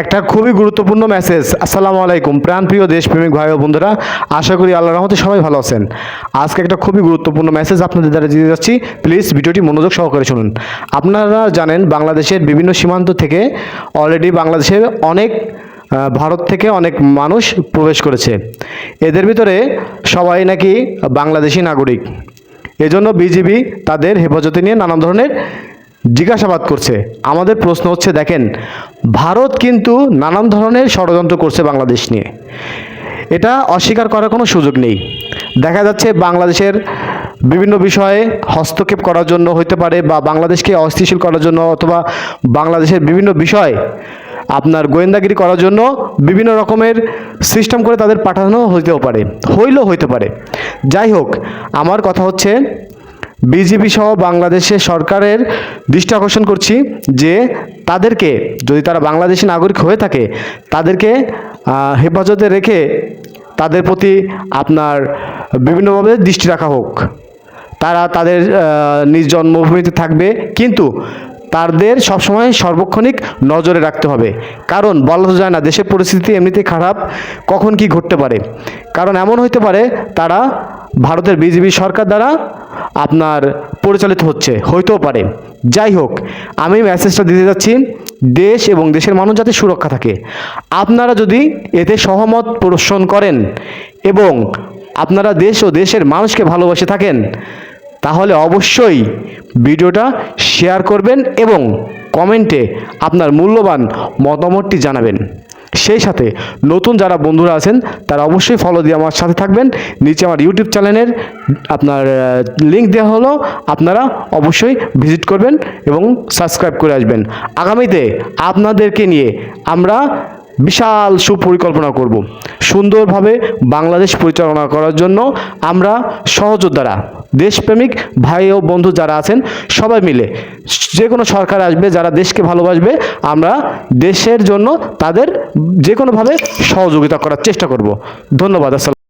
একটা খুবই গুরুত্বপূর্ণ মেসেজ। আসসালামু আলাইকুম প্রাণপ্রিয় দেশপ্রেমিক ভাই ও বন্ধুরা, আশা করি আল্লাহর রহমতে সবাই ভালো আছেন। আজকে একটা খুবই গুরুত্বপূর্ণ মেসেজ আপনাদের দ্বারা দিয়ে যাচ্ছি, প্লিজ ভিডিওটি মনোযোগ সহকারে শুনুন। আপনারা জানেন বাংলাদেশের বিভিন্ন সীমান্ত থেকে অলরেডি বাংলাদেশের অনেক ভারত থেকে অনেক মানুষ প্রবেশ করেছে। এদের ভিতরে সবাই নাকি বাংলাদেশি নাগরিক। এজন্য বিজিবি তাদের হেফাজতে নিয়ে নানান ধরনের জিজ্ঞাসাবাদ করছে। আমাদের প্রশ্ন হচ্ছে, দেখেন ভারত কিন্তু নানান ধরনের ষড়যন্ত্র করছে বাংলাদেশ নিয়ে, এটা অস্বীকার করার কোনো সুযোগ নেই। দেখা যাচ্ছে বাংলাদেশের বিভিন্ন বিষয়ে হস্তক্ষেপ করার জন্য হতে পারে, বা বাংলাদেশকে অস্থিতিশীল করার জন্য, অথবা বাংলাদেশের বিভিন্ন বিষয় আপনার গোয়েন্দাগিরি করার জন্য বিভিন্ন রকমের সিস্টেম করে তাদের পাঠানো হইতে পারে। যাই হোক, আমার কথা হচ্ছে বিজেপি সহ বাংলাদেশের সরকারের দৃষ্টি আকর্ষণ করছি যে তাদেরকে, যদি তারা বাংলাদেশি নাগরিক হয়ে থাকে, তাদেরকে হেফাজতে রেখে তাদের প্রতি আপনার বিভিন্নভাবে দৃষ্টি রাখা হোক। তারা তাদের নিজ জন্মভূমিতে থাকবে, কিন্তু তাদের সবসময় সার্বক্ষণিক নজরে রাখতে হবে। কারণ বলা যায় না, দেশের পরিস্থিতি এমনিতেই খারাপ, কখন কি ঘটতে পারে। কারণ এমন হইতে পারে তারা ভারতের বিজেপি সরকার দ্বারা আপনার পরিচালিত হইতেও পারে। যাই হোক, আমি মেসেজটা দিতে যাচ্ছি, দেশ এবং দেশের মানুষ যাতে সুরক্ষা থাকে। আপনারা যদি এতে সহমত পোষণ করেন এবং আপনারা দেশ ও দেশের মানুষকে ভালোবাসে থাকেন, তাহলে অবশ্যই ভিডিওটা শেয়ার করবেন এবং কমেন্টে আপনার মূল্যবান মতামতটি জানাবেন। সেই সাথে নতুন যারা বন্ধুরা আছেন তারা অবশ্যই ফলো দিয়ে আমার সাথে থাকবেন। নিচে আমার ইউটিউব চ্যানেলের আপনার লিঙ্ক দেওয়া হলো, আপনারা অবশ্যই ভিজিট করবেন এবং সাবস্ক্রাইব করে আসবেন। আগামীতে আপনাদেরকে নিয়ে আমরা বিশাল সুপরিকল্পনা করব। সুন্দরভাবে বাংলাদেশ পরিচালনা করার জন্য আমরা সহযোদ্ধারা, দেশপ্রেমিক ভাই ও বন্ধু যারা আছেন সবাই মিলে, যে কোনো সরকার আসবে যারা দেশকে ভালোবাসবে, আমরা দেশের জন্য তাদের যে কোনোভাবে সহযোগিতা করার চেষ্টা করব। ধন্যবাদ। আসসালাম।